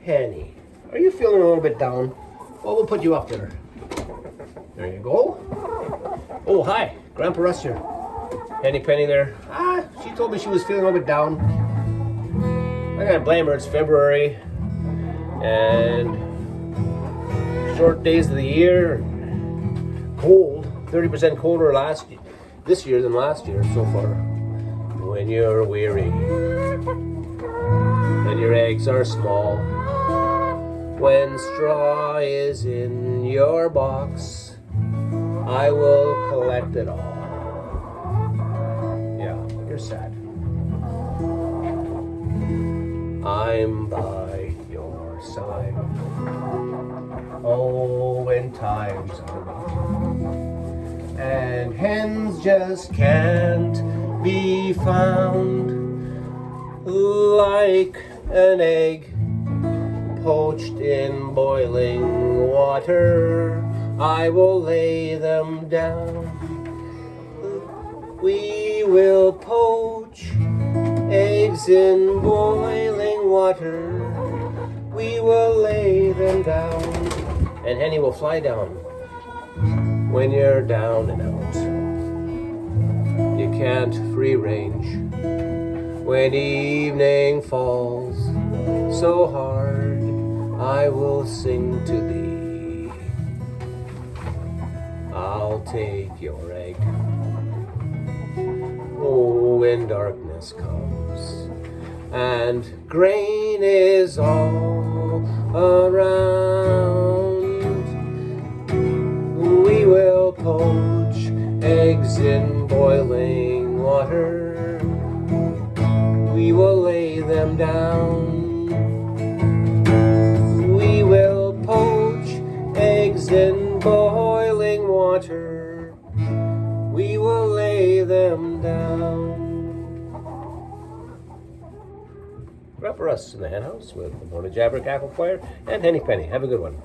Henny, are you feeling a little bit down? Well, we'll put you up there. There you go. Oh, hi, Grandpa Russ here. Henny Penny there. She told me she was feeling a little bit down. I can't blame her. It's February and short days of the year. Cold, 30% colder this year than last year so far. When you're weary and your eggs are small, when straw is in your box, I will collect it all. Yeah, you're sad. I'm by your side. Oh, when times are rough and hens just can't be found, like an egg poached in boiling water, I will lay them down. We will poach eggs in boiling water. We will lay them down. And Henny will fly down when you're down and out. You can't free range when evening falls so hard. I will sing to thee. I'll take your egg. Oh, when darkness comes and grain is all around, we will poach eggs in boiling water. We will lay them down. We will poach eggs in boiling water. We will lay them down. Grandpa Russ in the hen house with the Mona Jabber Cackle Choir and Henny Penny. Have a good one.